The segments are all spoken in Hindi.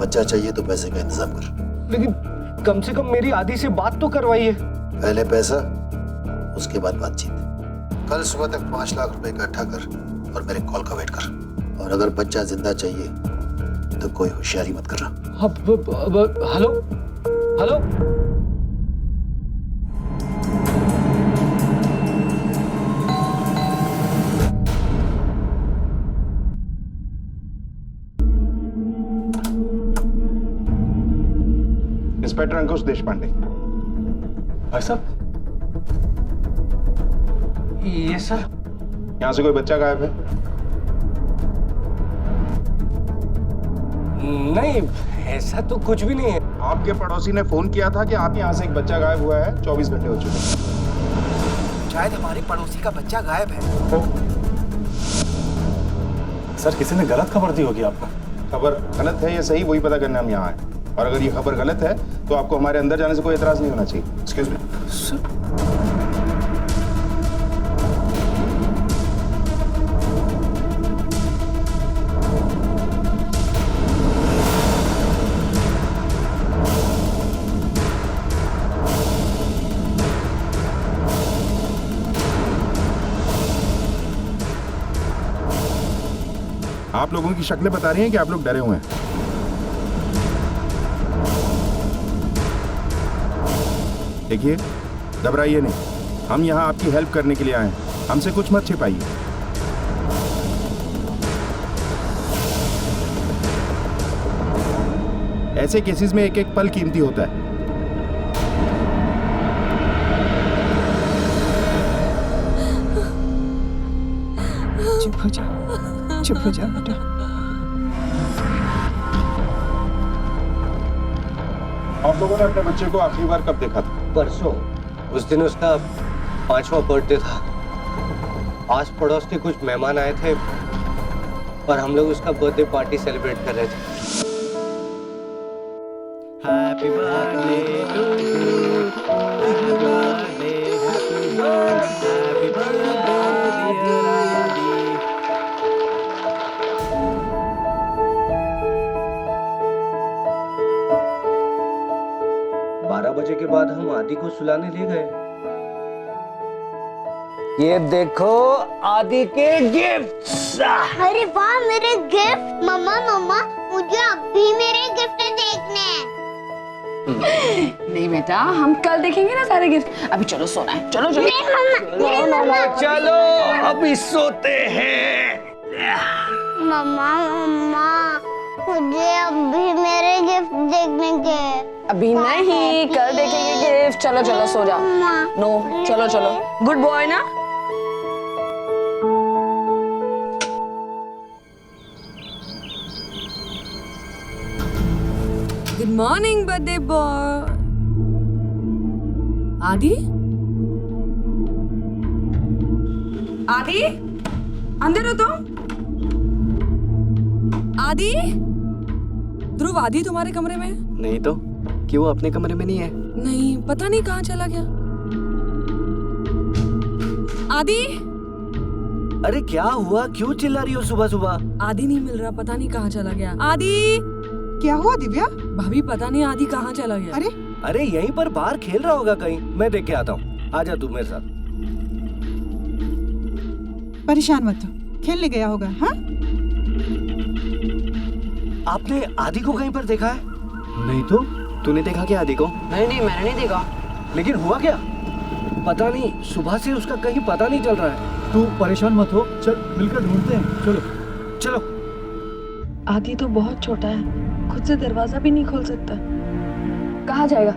बच्चा चाहिए तो पैसे का इंतजाम कर। लेकिन कम से कम मेरी आदि से बात तो करवाइए। पहले पैसा, उसके बाद बातचीत। कल सुबह तक 5 लाख रुपए इकट्ठा कर और मेरे कॉल का वेट कर। और अगर बच्चा जिंदा चाहिए तो कोई होशियारी मत करना। Hello hello. इंस्पेक्टर अंकुश देशपांडे। भाई साहब, ये सर, यहाँ से कोई बच्चा गायब है? नहीं, ऐसा तो कुछ भी नहीं है। आपके पड़ोसी ने फोन किया था कि आप यहाँ से एक बच्चा गायब हुआ है। 24 घंटे हो चुके हैं। शायद हमारे पड़ोसी का बच्चा गायब है। सर, किसी ने गलत खबर दी होगी आपको। खबर गलत है या सही, वही पता करने हम यहाँ आए। और अगर ये खबर गलत है तो आपको हमारे अंदर जाने से कोई एतराज नहीं होना चाहिए। Excuse me sir. आप लोगों की शक्लें बता रही हैं कि आप लोग डरे हुए हैं। देखिए, घबराइए नहीं, हम यहाँ आपकी हेल्प करने के लिए आए हैं। हमसे कुछ मत छिपाइए। ऐसे केसेस में एक एक पल कीमती होता है। चुप हो जाओ, चुप हो जाओ बेटा। आप लोगों ने अपने बच्चे को आखिरी बार कब देखा था? परसों। उस दिन उसका 5वां बर्थडे था। आस पड़ोस के कुछ मेहमान आए थे और हम लोग उसका बर्थडे पार्टी सेलिब्रेट कर रहे थे। Happy birthday to you, happy birthday, happy birthday, dear Adi. 12 बजे के बाद हम आदि को सुलाने ले गए। ये देखो आदि के गिफ्ट्स। अरे वाह, मेरे गिफ्ट। मम्मा मम्मा, मुझे अभी मेरे गिफ्ट देखने हैं। नहीं बेटा, हम कल देखेंगे ना सारे गिफ्ट। अभी चलो, सोना है। चलो चलो। नहीं मम्मा, चलो अभी सोते हैं। मम्मा मम्मा, मुझे अभी मेरे गिफ्ट देखने के। अभी नहीं, कल देखेंगे गिफ्ट। चलो चलो, सो जाओ। नो, चलो चलो। गुड बॉय ना। Good morning birthday boy. आदि, आदि, अंदर हो तुम। आदि, ध्रुव, आदि तुम्हारे कमरे में? नहीं तो क्यों, अपने कमरे में नहीं है? नहीं, पता नहीं कहाँ चला गया। आदि, अरे क्या हुआ, क्यों चिल्ला रही हो सुबह सुबह? आदि नहीं मिल रहा, पता नहीं कहाँ चला गया। आदि, क्या हुआ दिव्या? भाभी पता नहीं आदि कहाँ चला गया। अरे अरे यहीं पर बाहर खेल रहा होगा कहीं, मैं देख के आता हूँ। आजा तू मेरे साथ। परेशान मत हो, खेलने गया होगा। हाँ, आपने आदि को कहीं पर देखा है? नहीं तो। तूने देखा क्या आदि को? नहीं नहीं, मैंने नहीं देखा। लेकिन हुआ क्या पता नहीं, सुबह से उसका कहीं पता नहीं चल रहा है। तू परेशान मत हो, चल मिलकर ढूंढते हैं। चलो चलो। आदि तो बहुत छोटा है, खुद से दरवाजा भी नहीं खोल सकता। कहाँ जाएगा?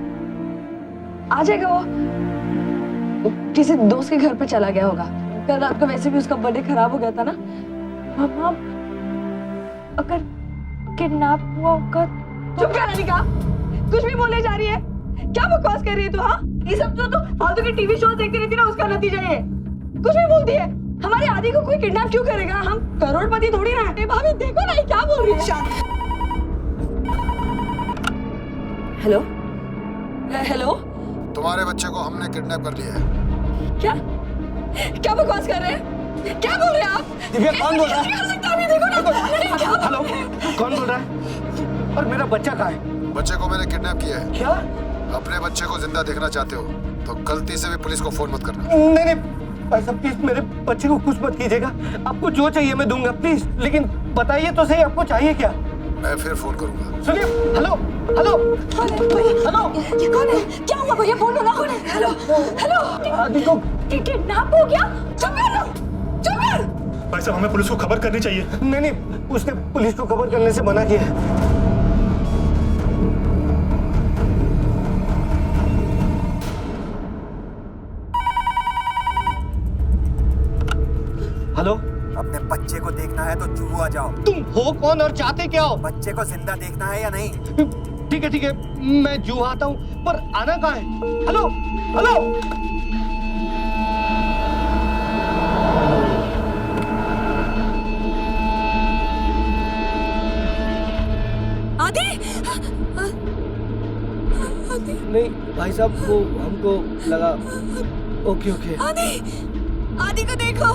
आ जाएगा वो किसी दोस्त के घर पे चला गया होगा। कल रात को वैसे भी उसका बर्थडे खराब हो गया था ना। मम्मा, अगर किडनैप हुआ होगा। चुप कर अनिका, कुछ भी बोले जा रही है। क्या बकवास कर रही है तू? हाँ, ये सब तो फालतू के टीवी शो देखती रहती ना, उसका नतीजा ये कुछ भी बोलती है। हमारे आदि को कोई किडनैप क्यों करेगा? हम करोड़पति थोड़ी ना है। भाभी देखो ना, ये क्या बोल रही है। हेलो हेलो, तुम्हारे बच्चे को हमने किडनैप कर लिया है। क्या क्या बकवास कर रहे हैं? क्या बोल रहे हैं आप? दिव्या, कौन बोल रहा है? नहीं कर सकता, अभी देखो ना। हेलो, कौन बोल रहा है? और मेरा बच्चा कहाँ है? बच्चे को मैंने किडनैप किया है। क्या? अपने बच्चे को जिंदा देखना चाहते हो तो गलती से भी पुलिस को फोन मत करना। नहीं नहीं भाई साहब प्लीज मेरे बच्चे को कुछ मत कीजिएगा। आपको जो चाहिए मैं दूंगा प्लीज, लेकिन बताइए तो सही आपको चाहिए क्या? मैं फिर फोन करूंगा। सुनिए, हेलो हेलो कौन है भैया? हेलो, ये कौन है? क्या हुआ भैया? बोलो ना। कौन है? Hello hello. आदि को किडनैप हो गया? चुप चुप। भाई साहब हमें पुलिस को खबर करनी चाहिए। नहीं नहीं उसने पुलिस को खबर करने से मना किया है। हेलो, अपने बच्चे को देखना है तो जुहू आ जाओ। तुम हो कौन और चाहते क्या हो? बच्चे को जिंदा देखना है या नहीं? ठीक है मैं जुहू आता हूँ, पर आना कहाँ है? हेलो हेलो आदि। नहीं भाई साहब वो हमको लगा। ओके आदि, आदि को देखो।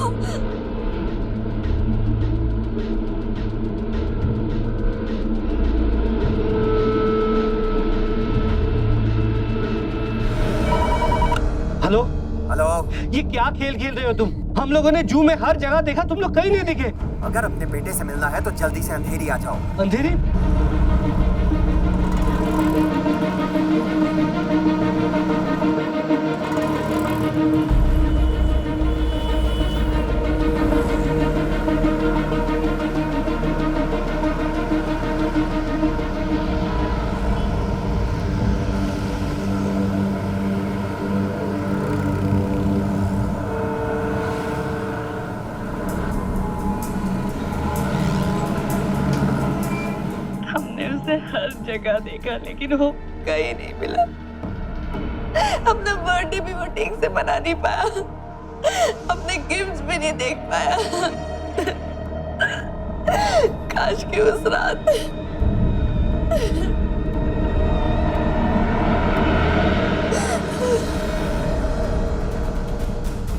हेलो हेलो, ये क्या खेल खेल रहे हो तुम? हम लोगों ने जू में हर जगह देखा, तुम लोग कहीं नहीं दिखे। अगर अपने बेटे से मिलना है तो जल्दी से अंधेरी आ जाओ। अंधेरी? हमने उसे हर जगह देखा लेकिन वो कहीं नहीं मिला। अपना बर्थडे भी वो ठीक से मना नहीं पाया, अपने गिफ्ट्स भी नहीं देख पाया। काश कि उस रात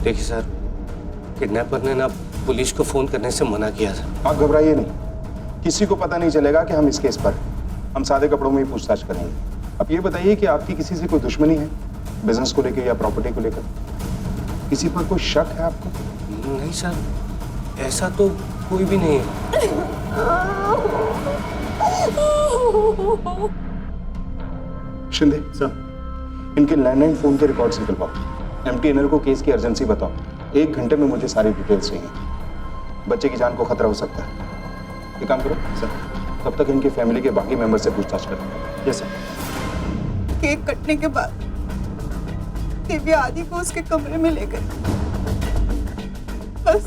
देखिए सर, किडनैपर ने ना पुलिस को फोन करने से मना किया था। आप घबराइए नहीं, किसी को पता नहीं चलेगा कि हम इस केस पर हम सादे कपड़ों में ही पूछताछ करेंगे। अब ये बताइए कि आपकी किसी से कोई दुश्मनी है, बिजनेस को लेकर या प्रॉपर्टी को लेकर? किसी पर कोई शक है आपको? नहीं सर, ऐसा तो कोई भी नहीं है। शिंदे सर, इनके लैंडलाइन फोन के रिकॉर्ड्स निकलवाओ। एमटीएनएल को केस की अर्जेंसी बताओ। 1 घंटे में मुझे सारी डिटेल्स चाहिए। बच्चे की जान को खतरा हो सकता है। ये काम करो सर, तब तक इनकी फैमिली के बाकी मेंबर से पूछताछ करें। Yes sir. केक कटने के बाद दिव्या आदि को उसके कमरे में ले गई। बस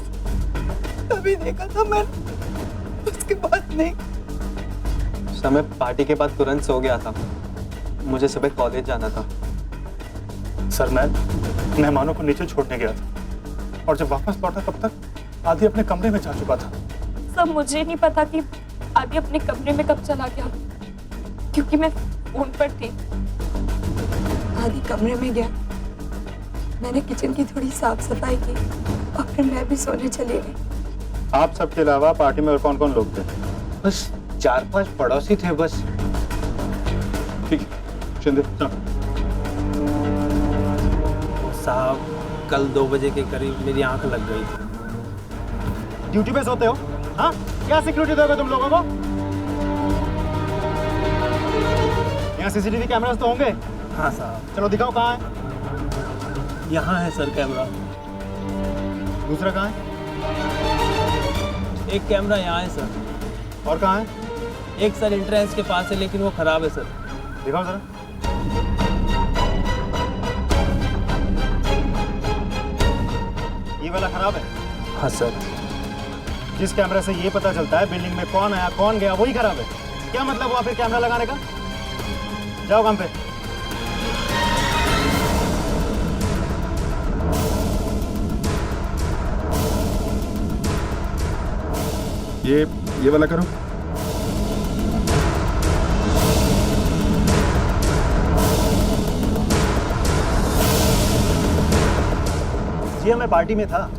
तभी देखा था मैंने, उसके बाद नहीं। समय पार्टी के बाद तुरंत सो गया था, मुझे सुबह कॉलेज जाना था। सर मैं मेहमानों को नीचे छोड़ने गया था और जब वापस लौटा तब तक आदि अपने कमरे में जा चुका था। सब मुझे नहीं पता कि आदि अपने कमरे में कब चला गया, क्योंकि मैं फोन पर थी। आदि कमरे में गया, मैंने किचन की थोड़ी साफ सफाई की और फिर मैं भी सोने चली गई। आप सबके अलावा पार्टी में और कौन कौन लोग थे? बस 4-5 पड़ोसी थे बस। ठीक है शिंदे साहब, कल 2 बजे के करीब मेरी आंख लग गई थी। ड्यूटी पे सोते हो? हाँ, क्या सिक्योरिटी दोगे तुम लोगों को? यहाँ सीसीटीवी कैमरास तो होंगे। हाँ साहब। चलो दिखाओ कहाँ है। यहाँ है सर कैमरा। दूसरा कहाँ है? एक कैमरा यहाँ है सर। और कहाँ है? एक सर एंट्रेंस के पास है, लेकिन वो खराब है सर। दिखाओ जरा। ये वाला खराब है? हाँ सर। जिस कैमरे से ये पता चलता है बिल्डिंग में कौन आया कौन गया, वही खराब है। क्या मतलब हुआ फिर कैमरा लगाने का? जाओ काम पे। ये वाला करो। जी मैं पार्टी में था,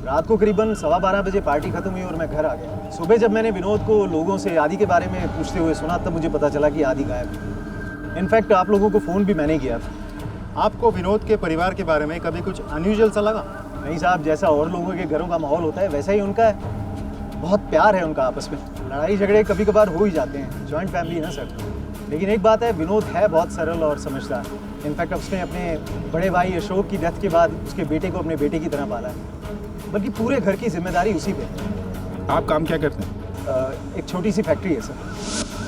रात को करीबन 12:15 बजे पार्टी खत्म हुई और मैं घर आ गया। सुबह जब मैंने विनोद को लोगों से आदि के बारे में पूछते हुए सुना तब मुझे पता चला कि आदि गायब है। इनफैक्ट आप लोगों को फ़ोन भी मैंने किया था। आपको विनोद के परिवार के बारे में कभी कुछ अनयूजुअल सा लगा? नहीं साहब, जैसा और लोगों के घरों का माहौल होता है वैसा ही उनका है। बहुत प्यार है उनका आपस में, लड़ाई झगड़े कभी कभार हो ही जाते हैं, जॉइंट फैमिली है ना सर। लेकिन एक बात है, विनोद है बहुत सरल और समझदार। इनफैक्ट उसने अपने बड़े भाई अशोक की डेथ के बाद उसके बेटे को अपने बेटे की तरह पाला है, बल्कि पूरे घर की जिम्मेदारी उसी पे है। आप काम क्या करते हैं? एक छोटी सी फैक्ट्री है सर।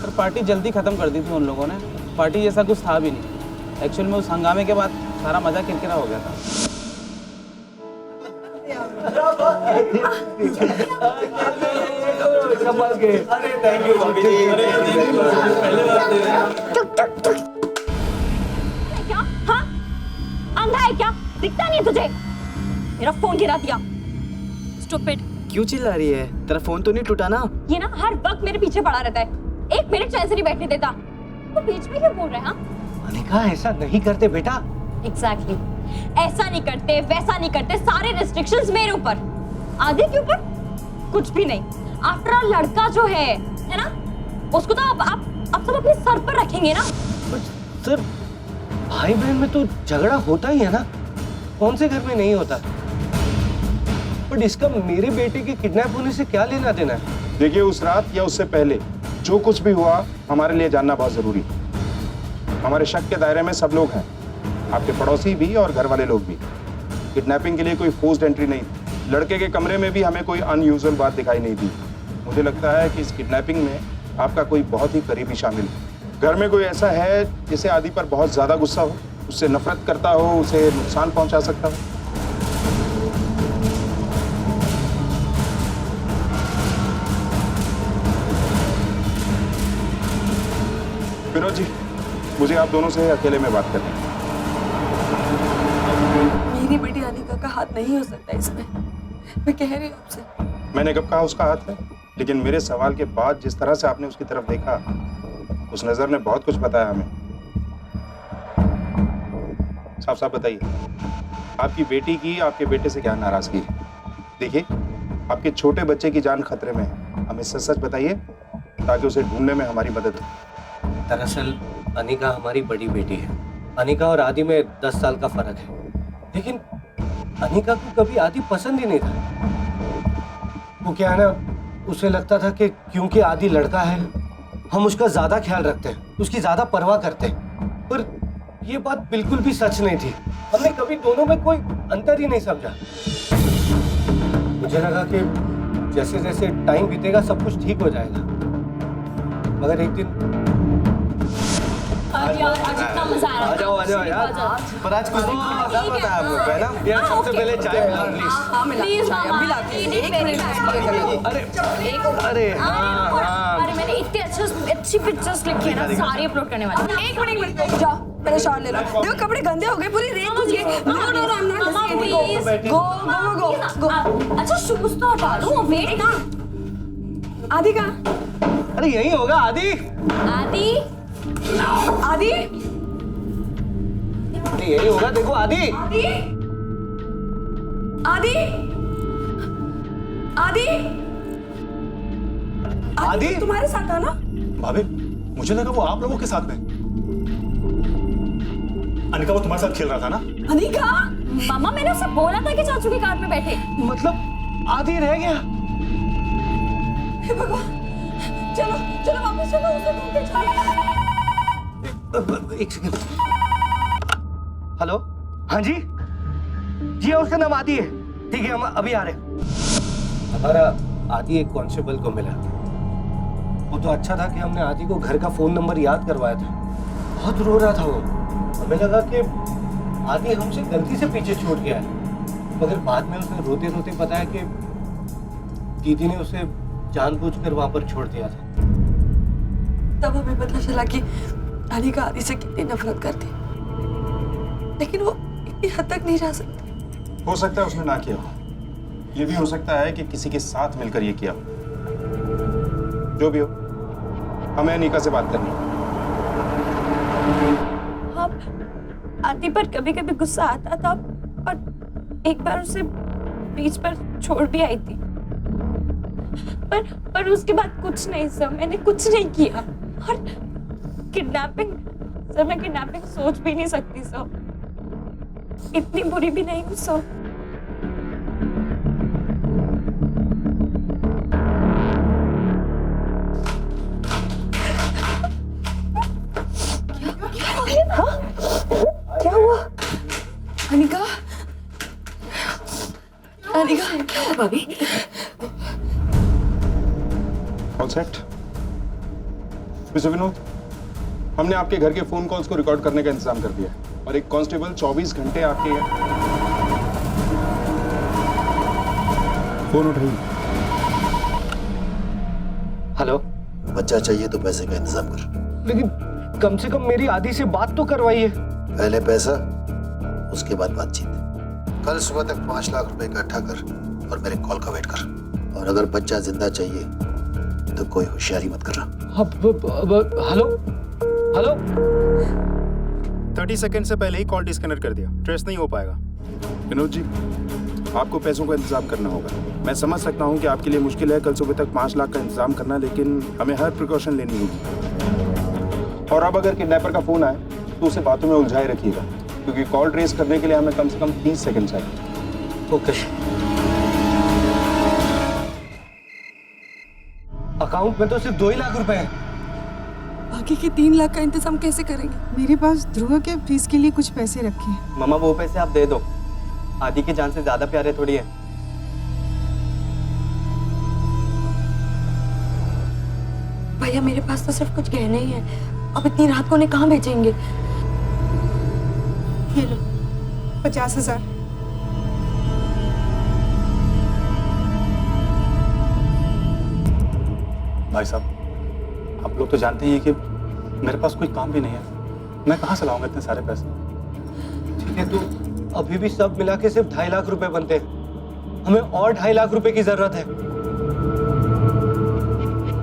पर पार्टी जल्दी ख़त्म कर दी थी उन लोगों ने। पार्टी जैसा कुछ था भी नहीं। एक्चुअल में उस हंगामे के बाद सारा मज़ा किरकिरा हो गया था। अरे थैंक यू भाभी जी। क्या? हाँ? अंधा है क्या? दिखता नहीं है तुझे? मेरा फोन गिरा दिया। स्टूपिड। क्यों चिल्ला रही है? तेरा फोन तो नहीं टूटा ना? ये ना हर वक्त मेरे पीछे पड़ा रहता है, एक मिनट चैन से नहीं बैठने देता। तो बीच में क्यों बोल रहे हैं? हाँ? अनिका ऐसा नहीं करते बेटा। एग्जैक्टली, ऐसा नहीं करते, वैसा नहीं करते, सारे रिस्ट्रिक्शंस मेरे ऊपर। आदि के ऊपर कुछ भी नहीं। आफ्टर ऑल लड़का जो है ना, उसको तो आप सब अपने सर पर रखेंगे ना। सर, भाई बहन में तो झगड़ा होता ही है ना, कौन से घर में नहीं होता? बट इसका मेरे बेटे के किडनैप होने से क्या लेना देना है? देखिए, उस रात या उससे पहले जो कुछ भी हुआ हमारे लिए जानना बहुत जरूरी है। हमारे शक के दायरे में सब लोग हैं, आपके पड़ोसी भी और घर वाले लोग भी। किडनैपिंग के लिए कोई फोर्स्ड एंट्री नहीं थी। लड़के के कमरे में भी हमें कोई अनयूजुअल बात दिखाई नहीं दी। मुझे लगता है कि इस किडनैपिंग में आपका कोई बहुत ही करीबी शामिल है। घर में कोई ऐसा है जिसे आदि पर बहुत ज्यादा गुस्सा हो, उससे नफरत करता हो, उसे नुकसान पहुंचा सकता हो। विनोद जी, मुझे आप दोनों से अकेले में बात करनी है। मेरी बेटी अनिका का हाथ नहीं हो सकता इसमें, मैं कह रही हूँ आपसे। मैंने कब कहा उसका हाथ है? लेकिन मेरे सवाल के बाद जिस तरह से आपने उसकी तरफ देखा, उस नजर ने बहुत कुछ बताया हमें। साफ साफ बताइए, आपकी बेटी की आपके बेटे से क्या नाराजगी है? देखिए, आपके छोटे बच्चे की जान खतरे में है। हमें सच सच बताइए ताकि उसे ढूंढने में हमारी मदद हो। दरअसल अनिका हमारी बड़ी बेटी है। अनिका और आदि में 10 साल का फर्क है, लेकिन अनिका को कभी आदि पसंद ही नहीं था। वो क्या है ना, उसे लगता था कि क्योंकि आदि लड़का है, हम उसका ज्यादा ख्याल रखते हैं, उसकी ज्यादा परवाह करते हैं। पर ये बात बिल्कुल भी सच नहीं थी। हमने कभी दोनों में कोई अंतर ही नहीं समझा। मुझे लगा कि जैसे जैसे टाइम बीतेगा सब कुछ ठीक हो जाएगा, मगर एक दिन आज इतना मजा आ रहा है। आ जाओ यार। पर आज कुछ नहीं पता है आपको, है ना? यार सबसे पहले चाय मिला प्लीज। हाँ मिला, अभी लाती हूँ। एक मिनट। अरे हाँ। अरे मैंने इतने अच्छी पिक्चर्स लिखी है ना, सारी अपलोड करने वाली। एक मिनट जाओ, पहले शावर ले लो। देखो कपड़े गंदे हो गए, पूरी रेत घुस गई। No I am not listening. Go. अच्छा शूज तो हटा लो, वेट ना। आदि कहाँ? अरे यही होगा आदि। आदि अरे यही होगा, देखो आदि। आदि तुम्हारे साथ था ना? भाभी, मुझे लगा वो आप लोगों के साथ में। अनिका वो तुम्हारे साथ खेल रहा था ना? अनिका? मामा मैंने उसे बोला था कि चाचू की कार में बैठे। मतलब आदि रह गया। हे भगवान, चलो वापस चलो, उसे ढूंढते चलो। एक सेकंड। हेलो, हाँ जी जी, उसका नाम आदि है। ठीक है, हम अभी आ रहे हैं। हमारा आदि एक कांस्टेबल को मिला। वो तो अच्छा था कि हमने आदि को घर का फोन नंबर याद करवाया था। बहुत रो रहा था वो। हमें लगा कि आदि हमसे गलती से पीछे छूट गया है, मगर बाद में उसने रोते रोते बताया कि दीदी ने उसे जानबूझकर वहां पर छोड़ दिया था। तब हमें पता चला कि अनिका आदि से कितनी नफरत करती, लेकिन वो इतनी हद तक नहीं जा सकती। हो सकता है उसने ना किया हो, ये भी हो सकता है कि किसी के साथ मिलकर ये किया हो। जो भी हो, हमें अनिका से बात करनी है। हाँ, आदि पर कभी कभी गुस्सा आता था, पर एक बार उसे बीच पर छोड़ भी आई थी, पर उसके बाद कुछ नहीं सर, मैंने कुछ नहीं किया। और किडनैपिंग सर, मैं किडनैपिंग सोच भी नहीं सकती सर, इतनी बुरी भी नहीं हूँ सर। क्या हुआ? अनिका, अनिका, क्या हुआ भाभी? All set? मिस्टर विनोद, हमने आपके घर के फोन कॉल्स को रिकॉर्ड करने का इंतजाम कर दिया है और एक कांस्टेबल 24 घंटे आपके फोन उठाइए। हेलो। बच्चा चाहिए तो पैसे का इंतजाम कर। लेकिन कम से कम मेरी आदि से बात तो करवाइए। पहले पैसा, उसके बाद बातचीत। कल सुबह तक 5 लाख रुपए इकट्ठा कर और मेरे कॉल का वेट कर। और अगर बच्चा जिंदा चाहिए तो कोई होशियारी मत करना। Hello hello. 30 सेकंड से पहले ही कॉल डिस्कनेक्ट कर दिया, ट्रेस नहीं हो पाएगा। विनोद जी, आपको पैसों का इंतजाम करना होगा। मैं समझ सकता हूं कि आपके लिए मुश्किल है कल सुबह तक 5 लाख का इंतजाम करना, लेकिन हमें हर प्रिकॉशन लेनी होगी। और अब अगर किडनैपर का फोन आए तो उसे बातों में उलझाए रखिएगा, क्योंकि कॉल ट्रेस करने के लिए हमें कम से कम 30 सेकंड चाहिए। ओके। अकाउंट में तो सिर्फ 2 ही लाख रुपए हैं। बाकी के 3 लाख का इंतजाम कैसे करेंगे? मेरे पास ध्रुव के फीस के लिए कुछ पैसे रखे हैं। मामा वो पैसे आप दे दो, आदि की जान से ज्यादा प्यारे थोड़ी है। भैया मेरे पास तो सिर्फ कुछ गहने ही हैं। अब इतनी रात को उन्हें कहाँ भेजेंगे? ये लो 50,000। भाई साहब, आप लोग तो जानते ही हैं कि मेरे पास कोई काम भी नहीं है, मैं कहाँ से लाऊंगा इतने सारे पैसे। ठीक है, तो अभी भी सब मिला के सिर्फ 2.5 लाख रुपए बनते हैं। हमें और 2.5 लाख रुपए की जरूरत है।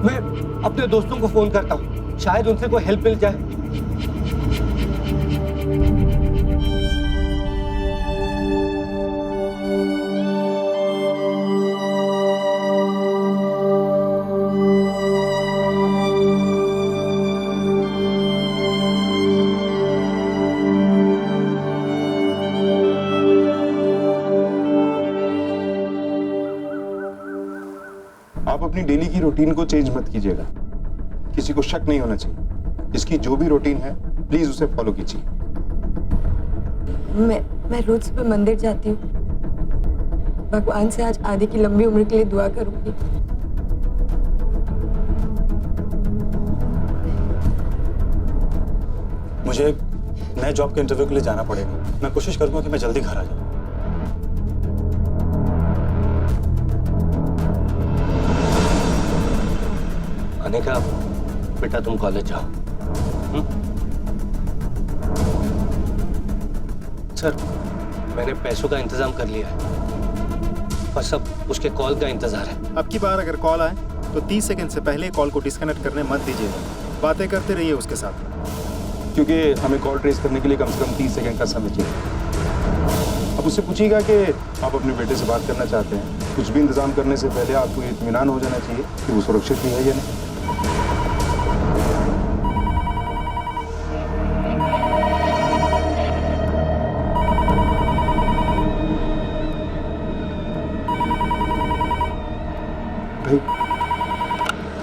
मैं अपने दोस्तों को फोन करता हूँ, शायद उनसे कोई हेल्प मिल जाए। आप अपनी डेली की रूटीन को चेंज मत कीजिएगा, किसी को शक नहीं होना चाहिए। इसकी जो भी रूटीन है प्लीज उसे फॉलो कीजिए। मैं रोज सुबह मंदिर जाती हूँ। भगवान से आज आदि की लंबी उम्र के लिए दुआ करूंगी। मुझे एक नए जॉब के इंटरव्यू के लिए जाना पड़ेगा, मैं कोशिश करूंगा कि मैं जल्दी घर आ जाऊं। अनिका, बेटा तुम कॉलेज जाओ। सर, मैंने पैसों का इंतजाम कर लिया है, बस अब उसके कॉल का इंतजार है। अब की बार अगर कॉल आए तो 30 सेकंड से पहले कॉल को डिस्कनेक्ट करने मत दीजिएगा, बातें करते रहिए उसके साथ, क्योंकि हमें कॉल ट्रेस करने के लिए कम से कम 30 सेकंड का समय चाहिए। अब उससे पूछिएगा कि आप अपने बेटे से बात करना चाहते हैं। कुछ भी इंतजाम करने से पहले आपको इत्मीनान हो जाना चाहिए कि वो सुरक्षित भी है या नहीं।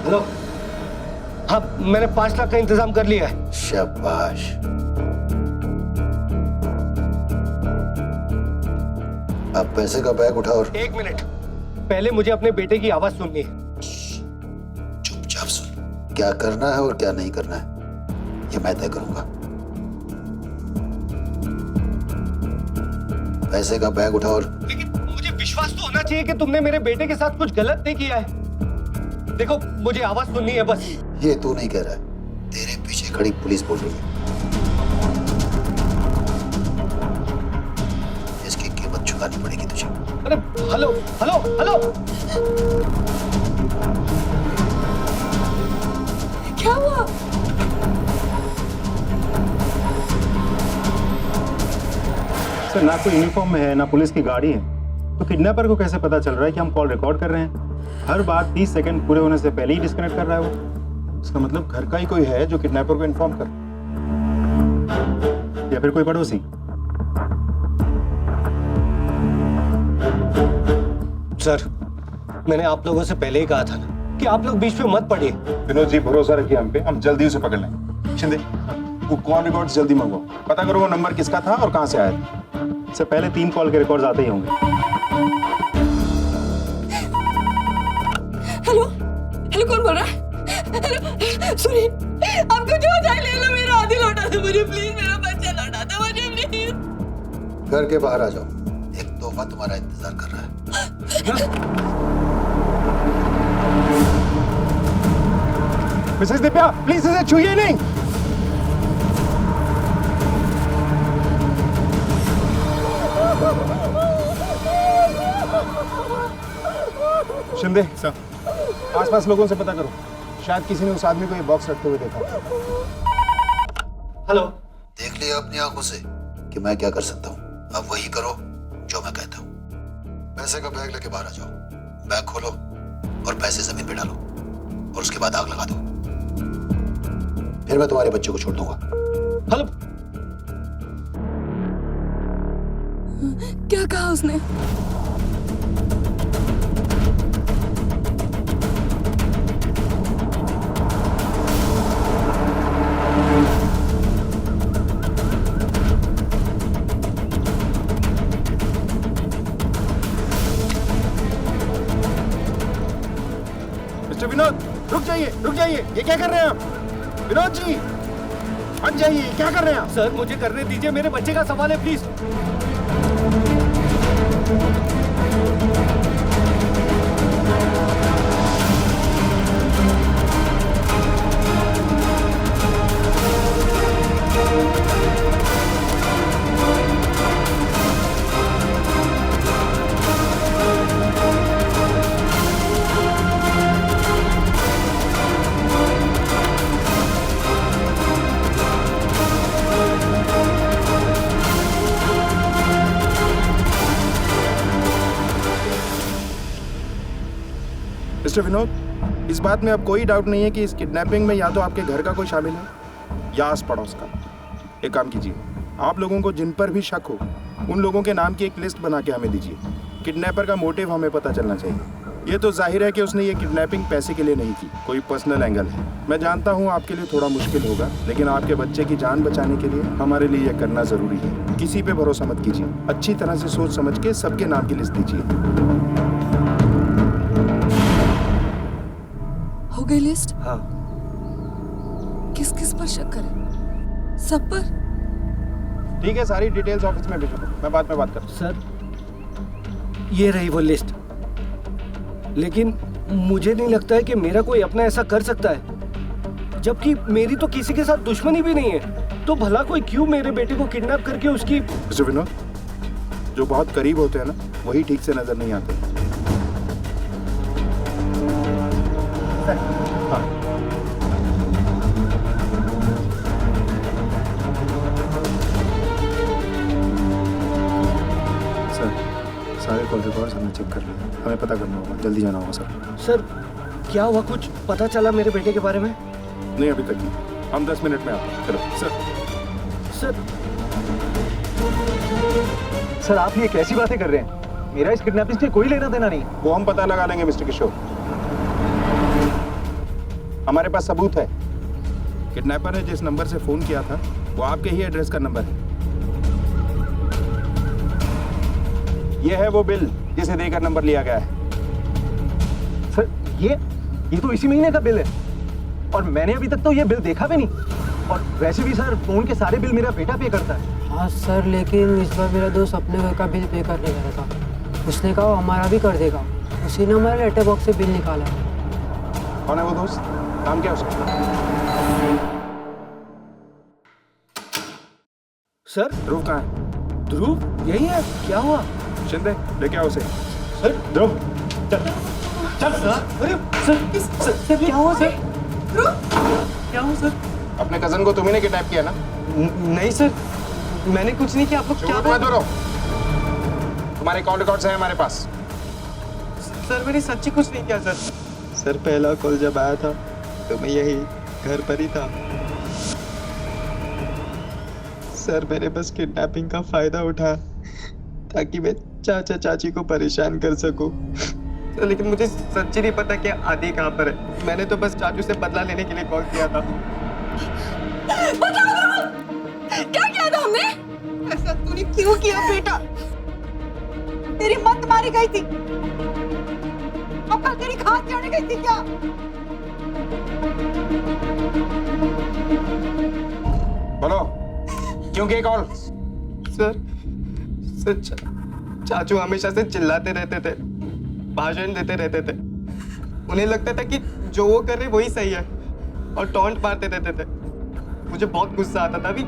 हेलो। हाँ, मैंने 5 लाख का इंतजाम कर लिया है। शाबाश। अब पैसे का बैग उठाओ और 1 मिनट, पहले मुझे अपने बेटे की आवाज सुननी है। चुपचाप सुन। क्या करना है और क्या नहीं करना है ये मैं तय करूंगा। पैसे का बैग उठाओ और लेकिन मुझे विश्वास तो होना चाहिए कि तुमने मेरे बेटे के साथ कुछ गलत नहीं किया है। देखो, मुझे आवाज सुननी है बस। ये तू नहीं कह रहा है, तेरे पीछे खड़ी पुलिस बोल रही है। इसकी कीमत चुकानी पड़ेगी तुझे। अरे हेलो हेलो हेलो। क्या हुआ? सर, ना कोई यूनिफॉर्म में है ना पुलिस की गाड़ी है, तो किडनैपर को कैसे पता चल रहा है कि हम कॉल रिकॉर्ड कर रहे हैं? हर बात 30 सेकंड पूरे होने से पहले ही डिस्कनेक्ट कर रहा है वो। इसका मतलब घर का ही कोई है जो किडनैपर को इन्फॉर्म कर, या फिर कोई पड़ोसी। सर, मैंने आप लोगों से पहले ही कहा था ना कि आप लोग बीच में मत पड़िए। विनोद जी, भरोसा रखिए हम पे, हम जल्दी उसे पकड़ लेंगे। शिंदे, वो कॉल रिकॉर्ड्स जल्दी मंगवाओ, पता करो वो नंबर किसका था और कहां से आया था। इससे पहले 3 कॉल के रिकॉर्ड्स आते ही होंगे। हेलो हेलो, कौन बोल रहा है? हेलो, सुनिए, आपको जो चाहिए ले लो, मेरा आदि लौटा दो मुझे प्लीज, मेरा बच्चा लौटा दो मुझे प्लीज। घर के बाहर आ जाओ, एक तोहफा तुम्हारा इंतजार कर रहा है। मिसेस दिव्या, प्लीज इसे छूइए नहीं। शिंदे सर, आसपास लोगों से पता करो, शायद किसी ने उस आदमी को ये बॉक्स रखते हुए देखा। हेलो। देख लिया अपनी आंखों से कि मैं क्या कर सकता हूँ। अब वही करो जो मैं कहता हूँ। पैसे का बैग लेके बाहर आ जाओ, बैग खोलो और पैसे जमीन पे डालो और उसके बाद आग लगा दो। फिर मैं तुम्हारे बच्चे को छोड़ दूंगा। हेलो। क्या कहा उसने? मिस्टर विनोद, रुक जाइए, ये क्या कर रहे हैं आप? विनोद जी, हट जाइए, क्या कर रहे हैं आप? सर, मुझे करने दीजिए, मेरे बच्चे का सवाल है, प्लीज। मिस्टर विनोद, इस बात में अब कोई डाउट नहीं है कि इस किडनैपिंग में या तो आपके घर का कोई शामिल है या आस पड़ोस का। एक काम कीजिए, आप लोगों को जिन पर भी शक हो उन लोगों के नाम की एक लिस्ट बना के हमें दीजिए। किडनैपर का मोटिव हमें पता चलना चाहिए। ये तो जाहिर है कि उसने ये किडनैपिंग पैसे के लिए नहीं की, कोई पर्सनल एंगल है। मैं जानता हूँ आपके लिए थोड़ा मुश्किल होगा, लेकिन आपके बच्चे की जान बचाने के लिए हमारे लिए यह करना जरूरी है। किसी पे भरोसा मत कीजिए, अच्छी तरह से सोच समझ के सबके नाम की लिस्ट दीजिए। हो गई लिस्ट? हाँ। किस किस पर शक करें? सब पर? ठीक है, सारी डिटेल्स ऑफिस में भेजो, मैं बाद में बात करता हूँ। सर, ये रही वो लिस्ट, लेकिन मुझे नहीं लगता है कि मेरा कोई अपना ऐसा कर सकता है, जबकि मेरी तो किसी के साथ दुश्मनी भी नहीं है। तो भला कोई क्यों मेरे बेटे को किडनैप करके उसकी... मिस्टर विनोद, जो बहुत करीब होते हैं ना, वही ठीक से नजर नहीं आते। हाँ। सर, सारे कॉल रिकॉर्ड्स हमने चेक कर लिए, हमें पता करना होगा, जल्दी जाना होगा सर। सर, क्या हुआ? कुछ पता चला मेरे बेटे के बारे में? नहीं, अभी तक नहीं। हम 10 मिनट में आते हैं। चलो सर। सर, आप ये कैसी बातें कर रहे हैं? मेरा इस किडनैपिंग से कोई लेना देना नहीं। वो हम पता लगा लेंगे मिस्टर किशोर, हमारे पास सबूत है। किडनैपर ने जिस नंबर से फोन किया था वो आपके ही एड्रेस का नंबर है। यह है वो बिल जिसे देकर नंबर लिया गया है। सर, ये तो इसी महीने का बिल है और मैंने अभी तक तो ये बिल देखा भी नहीं। और वैसे भी सर, फोन के सारे बिल मेरा बेटा पे करता है। हाँ सर, लेकिन इस बार मेरा दोस्त अपने घर का बिल पे करने गया था। उसने कहा हमारा भी कर देगा। उसी ने हमारे लेटर बॉक्स से बिल निकाला। कौन है वो दोस्त? नाम क्या उसका? सर, ध्रुव कहाँ है? ध्रुव यही है। क्या हुआ? शिंदे, लेके आओ उसे। सर, ध्रुव, चल चल। अरे सर, क्या हुआ सर? क्या हुआ सर? अपने कजन को तुम्ही ने किडनैप किया ना? नहीं सर, मैंने कुछ नहीं किया। आप लोग क्या मत बोलो। तुम्हारे कॉल रिकॉर्ड्स हैं हमारे पास। सर मैंने सच्ची कुछ नहीं किया सर। सर पहला कॉल जब आया था तो मैं यही घर पर ही था। सर मैंने बस किडनैपिंग का फायदा उठाया ताकि मैं चाचा चाची को परेशान कर सकूं। तो लेकिन मुझे सच्ची नहीं पता कि आदि कहाँ पर है। मैंने तो बस चाचू से बदला लेने के लिए कॉल किया था। क्या किया था हमने? ऐसा तूने क्यों किया बेटा? तेरी मत मारी गई थी। पापा तेरी खास जाने गई थी क्या? बोलो क्यों किए कॉल? सर चाचू हमेशा से चिल्लाते रहते थे, भाषण देते रहते थे। उन्हें लगता था कि जो वो कर रहे वही सही है और टॉन्ट मारते रहते थे। मुझे बहुत गुस्सा आता था। अभी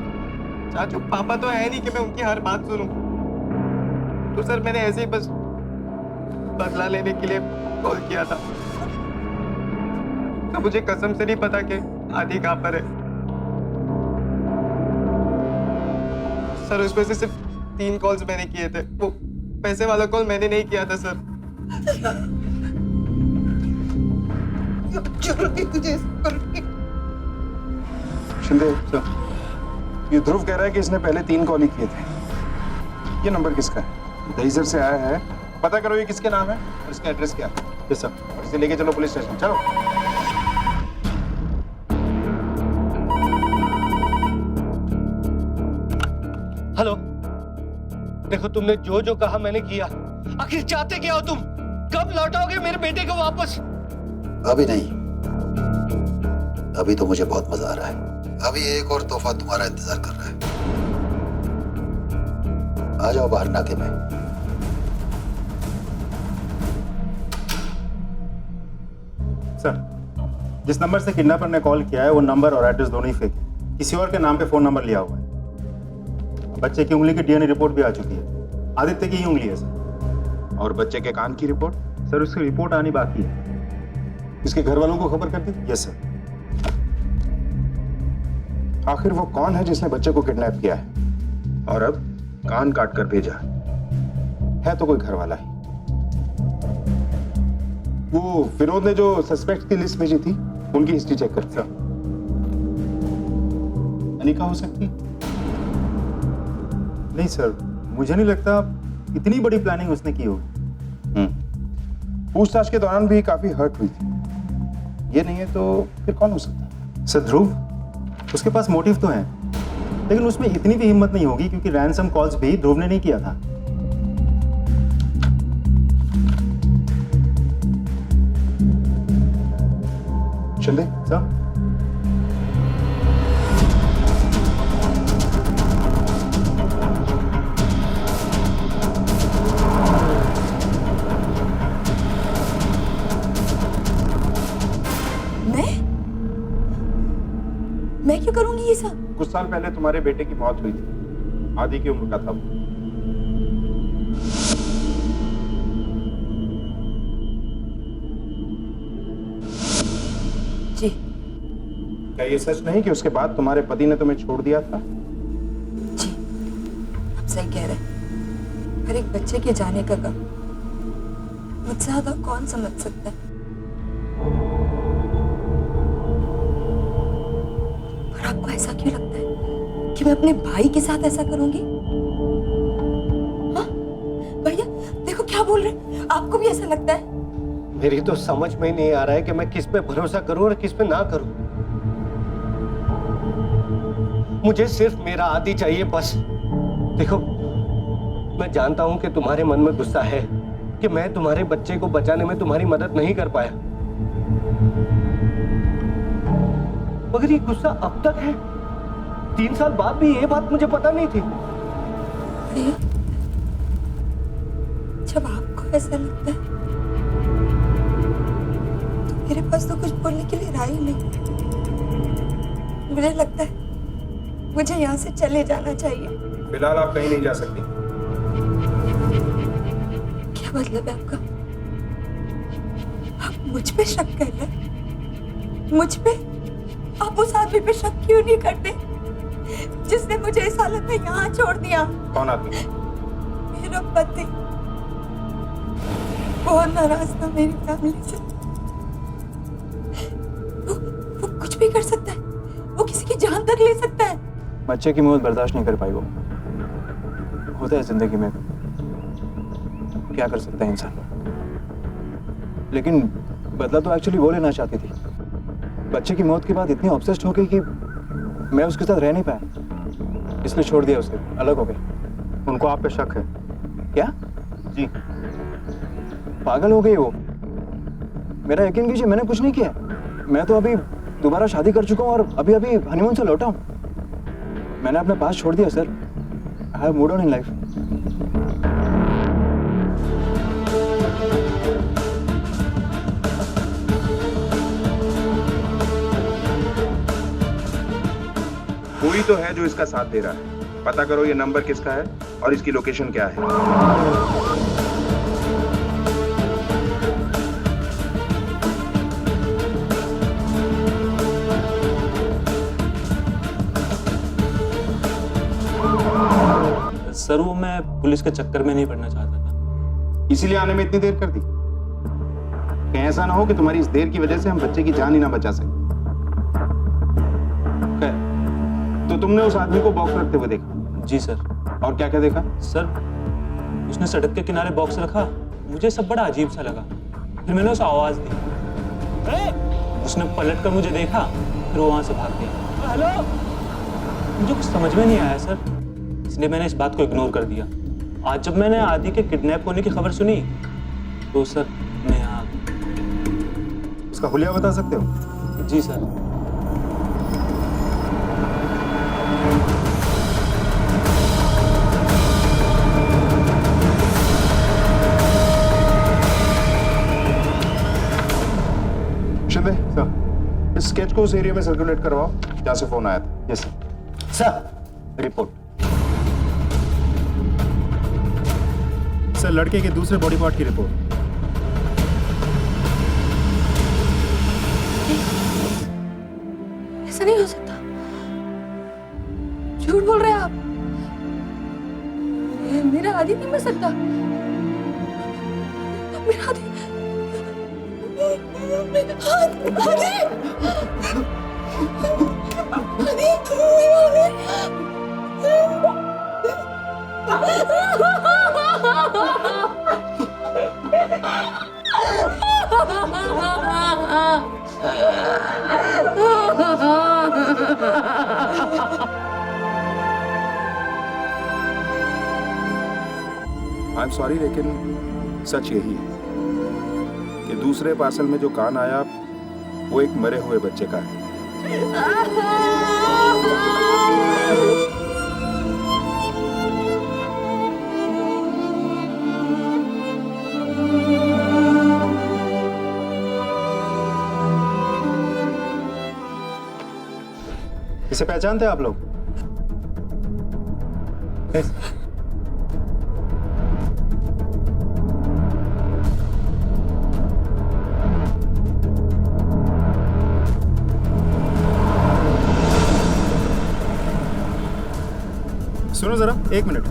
चाचू पापा तो है नहीं कि मैं उनकी हर बात सुनूं। तो सर मैंने ऐसे ही बस बदला लेने के लिए कॉल किया था। तो मुझे कसम से नहीं पता कि आदि कहाँ पर है। सर उसमें से सिर्फ 3 कॉल्स मैंने किए थे। वो पैसे वाला कॉल मैंने नहीं किया था सर। तुझे शिंदे ये ध्रुव कह रहा है कि इसने पहले 3 कॉल ही किए थे। ये नंबर किसका है? दहीसर से आया है। पता करो ये किसके नाम है और इसका एड्रेस क्या है। Yes sir. और इसे लेके चलो पुलिस स्टेशन। चलो। हेलो, देखो तुमने जो जो कहा मैंने किया। आखिर चाहते क्या हो तुम? कब लौटाओगे मेरे बेटे को वापस? अभी नहीं, अभी तो मुझे बहुत मजा आ रहा है। अभी एक और तोहफा तुम्हारा इंतजार कर रहा है। आ जाओ बाहर नाके में। सर, जिस नंबर से किडनैपर ने कॉल किया है वो नंबर और एड्रेस दोनों ही फेक है। किसी और के नाम पे फोन नंबर लिया हुआ है। बच्चे की उंगली की डीएनए रिपोर्ट भी आ चुकी है। आदित्य की ही उंगली है सर। और बच्चे के कान की रिपोर्ट? सर उसकी रिपोर्ट आनी बाकी है। इसके घर वालों को खबर कर दी? Yes sir. आखिर वो कौन है जिसने बच्चे को किडनैप किया है और अब कान काट कर भेजा है? तो कोई घर वाला है। वो विनोद ने जो सस्पेक्ट की लिस्ट भेजी थी उनकी हिस्ट्री चेक कर। सर अनिका हो सकती? नहीं सर, मुझे नहीं लगता इतनी बड़ी प्लानिंग उसने की होगी। पूछताछ के दौरान भी काफी हर्ट हुई थी। ये नहीं है तो फिर कौन हो सकता है? सर ध्रुव, उसके पास मोटिव तो है लेकिन उसमें इतनी भी हिम्मत नहीं होगी क्योंकि रैंसम कॉल्स भी ध्रुव ने नहीं किया था। शिंदे सर, मैं क्यों करूंगी ये सब? कुछ साल पहले तुम्हारे बेटे की मौत हुई थी। आदि की उम्र का था वो। जी। क्या ये सच नहीं कि उसके बाद तुम्हारे पति ने तुम्हें छोड़ दिया था? जी, आप सही कह रहे हैं। पर एक बच्चे के जाने का गम मुझसे ज्यादा कौन समझ सकता है? पर आपको ऐसा क्यों लगता है कि मैं अपने भाई के साथ ऐसा करूंगी? हाँ? भैया देखो क्या बोल रहे हैं। आपको भी ऐसा लगता है? मेरी तो समझ में ही नहीं आ रहा है कि मैं किस पे भरोसा करूं और किस पे ना करूं। मुझे सिर्फ मेरा आदि चाहिए बस। देखो, मैं जानता हूं कि तुम्हारे मन में गुस्सा है कि मैं तुम्हारे बच्चे को बचाने में तुम्हारी मदद नहीं कर पाया, मगर ये गुस्सा अब तक है। 3 साल बाद भी ये बात मुझे पता नहीं थी। जब आपको ऐसा लगता है तो मेरे पास तो कुछ बोलने के लिए राय ही नहीं। मुझे लगता है मुझे यहाँ से चले जाना चाहिए। फिलहाल आप कहीं नहीं जा सकती। क्या मतलब है आपका? आप मुझ पे शक कर रहे हैं? मुझ पे? आप उस आदमी पे शक क्यों नहीं करते जिसने मुझे इस हालत में यहाँ छोड़ दिया? कौन आदमी? मेरा पति। बहुत नाराज था मेरी फैमिली से। वो कुछ भी कर सकता है, वो किसी की जान तक ले सकता है। बच्चे की मौत बर्दाश्त नहीं कर पाई वो। होता है जिंदगी में, क्या कर सकता है इंसान। लेकिन बदला तो एक्चुअली वो लेना चाहती थी। बच्चे की मौत के बाद इतनी ऑब्सेस्ड हो गई कि मैं उसके साथ रह नहीं पाया, इसलिए छोड़ दिया उसे, अलग हो गए। उनको आप पे शक है? क्या? जी। पागल हो गई वो। मेरा यकीन कीजिए, मैंने कुछ नहीं किया। मैं तो अभी दोबारा शादी कर चुका हूँ और अभी अभी हनीमून से लौटा हूँ। मैंने अपना पास छोड़ दिया sir. I have moved on in life. कोई तो है जो इसका साथ दे रहा है। पता करो ये नंबर किसका है और इसकी लोकेशन क्या है। सर वो मैं पुलिस के चक्कर में नहीं पड़ना चाहता था, इसीलिए आने में इतनी देर कर दी। कहीं ऐसा ना हो कि तुम्हारी इस देर की वजह से हम बच्चे की जान ही ना बचा सके। तो तुमने उस आदमी को बॉक्स रखते हुए देखा? जी सर। और क्या क्या देखा? सर उसने सड़क के किनारे बॉक्स रखा, मुझे सब बड़ा अजीब सा लगा। फिर मैंने उसे आवाज दी, उसने पलट कर मुझे देखा, फिर वो वहां से भाग गया। हेलो, मुझे कुछ समझ में नहीं आया सर, इसलिए मैंने इस बात को इग्नोर कर दिया। आज जब मैंने आदि के किडनैप होने की खबर सुनी तो सर मैं यहाँ आ गया। उसका हुलिया बता सकते हो? जी सर। शिंदे सर, इस स्केच को उस एरिया में सर्कुलेट करवाओ जहां से फोन आया था। Yes sir. Sir report. Sir लड़के के दूसरे बॉडी पार्ट की रिपोर्ट। ऐसा नहीं हो सकता, झूठ बोल रहे हैं आप। मेरा आदि नहीं मर सकता। मेरा आदि आई एम सॉरी, लेकिन सच यही है कि दूसरे पार्सल में जो कान आया वो एक मरे हुए बच्चे का है। इसे पहचानते हैं आप लोग? सुनो जरा, एक मिनट।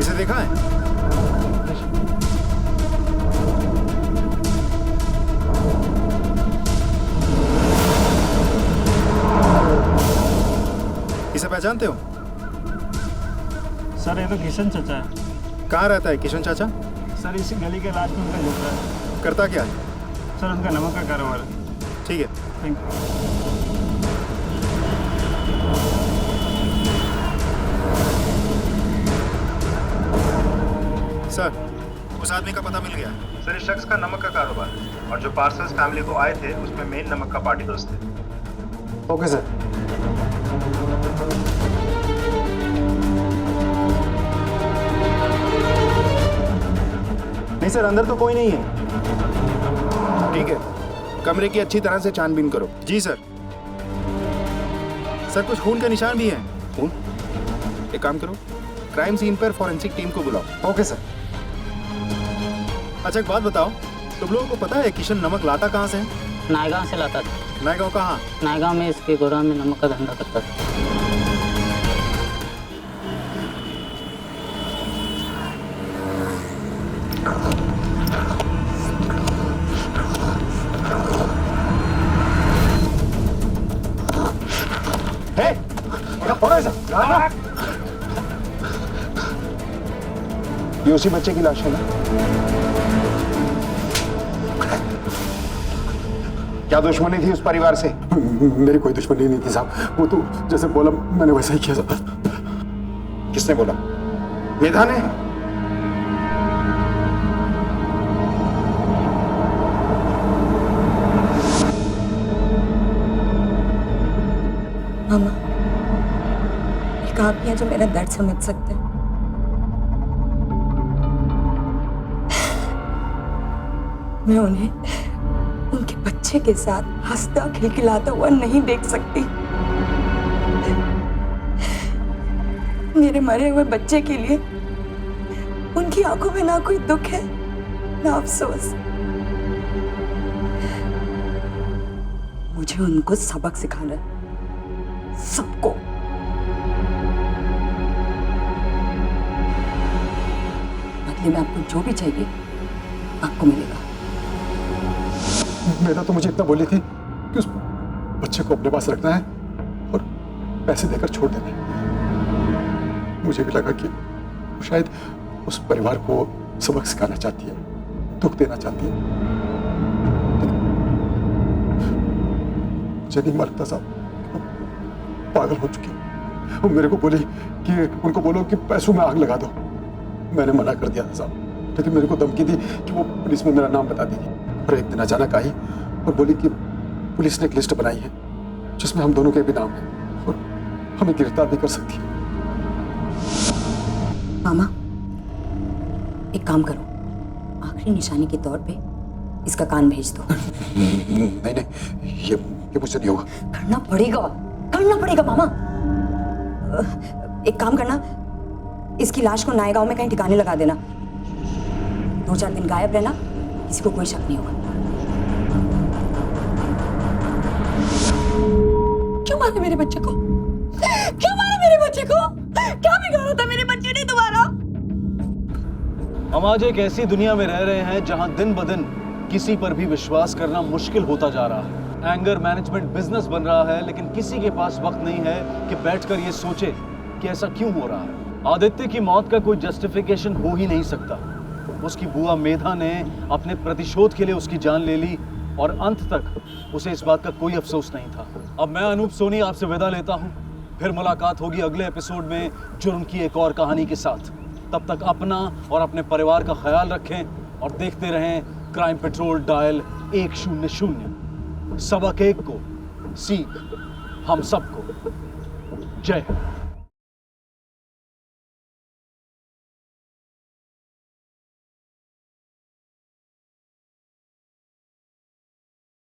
इसे देखा है? इसे पहचानते हो? सर ये तो किशन चाचा है। कहाँ रहता है किशन चाचा? सर इसी गली के लास्ट में उनका झोपड़ा है। करता क्या है? सर उनका नमक का कारोबार है। ठीक है। Thank you. सर उस आदमी का पता मिल गया। सर इस शख्स का नमक का कारोबार है और जो पार्सल्स फैमिली को आए थे उसमें मेन नमक का पार्टी दोस्त थे। Okay sir. नहीं सर, अंदर तो कोई नहीं है। ठीक है, कमरे की अच्छी तरह से छानबीन करो। जी सर। सर कुछ खून के निशान भी हैं। खून? एक काम करो, क्राइम सीन पर फॉरेंसिक टीम को बुलाओ। Okay sir. अच्छा एक बात बताओ, तुम लोगों को पता है किशन नमक लाता कहाँ से है? नायगांव से लाता था। नायगांव कहाँ? नायगांव में इसके गोदाम में नमक का धंधा करता था। ये उसी बच्चे की लाश है ना? क्या दुश्मनी थी उस परिवार से? मेरी कोई दुश्मनी नहीं थी साहब, वो तो जैसे बोला मैंने वैसा ही किया था। किसने बोला? मेधा ने? मामा, एक आप ही हैं जो मेरा दर्द समझ सकते हैं। मैं उन्हें उनके बच्चे के साथ हंसता खिलखिलाता हुआ नहीं देख सकती। मेरे मरे हुए बच्चे के लिए उनकी आंखों में ना कोई दुख है ना अफसोस। मुझे उनको सबक सिखाना है, सबको। बदले में आपको जो भी चाहिए आपको मिलेगा। मेरा तो मुझे इतना बोली थी कि उस बच्चे को अपने पास रखना है और पैसे देकर छोड़ देना है। मुझे भी लगा कि शायद उस परिवार को सबक सिखाना चाहती है, दुख देना चाहती है। मुझे नहीं मालूम था साहब, पागल हो चुकी है। वो मेरे को बोली कि उनको बोलो कि पैसों में आग लगा दो। मैंने मना कर दिया था साहब, लेकिन मेरे को धमकी दी कि वो पुलिस में मेरा नाम बता देगी। और एक दिन अचानक आई और बोली कि पुलिस ने एक लिस्ट बनाई है जिसमें हम दोनों के भी नाम हैं और हमें गिरफ्तार भी कर सकती है। मामा, एक काम करो, आखिरी निशानी के तौर पे इसका कान भेज दो। नहीं, ये मुझसे नहीं होगा। करना पड़ेगा मामा। एक काम करना, इसकी लाश को नए गांव में कहीं ठिकाने लगा देना। 2-4 दिन गायब रहना, किसी को कोई शक नहीं होगा। क्यों मारा मेरे बच्चे को? क्यों मारा मेरे बच्चे को? क्या बिगाड़ा था मेरे बच्चे ने तुम्हारा? हम आज एक ऐसी दुनिया में रह रहे हैं जहां दिन ब दिन किसी पर भी विश्वास करना मुश्किल होता जा रहा है। एंगर मैनेजमेंट बिजनेस बन रहा है, लेकिन किसी के पास वक्त नहीं है कि बैठकर ये सोचे कि ऐसा क्यों हो रहा है। आदित्य की मौत का कोई जस्टिफिकेशन हो ही नहीं सकता। उसकी बुआ मेधा ने अपने प्रतिशोध के लिए उसकी जान ले ली और अंत तक उसे इस बात का कोई अफसोस नहीं था। अब मैं अनूप सोनी आपसे विदा लेता हूँ। फिर मुलाकात होगी अगले एपिसोड में जुर्म की एक और कहानी के साथ। तब तक अपना और अपने परिवार का ख्याल रखें और देखते रहें क्राइम पेट्रोल डायल 100। सबक एक को सीख हम सबको। जय हिंद।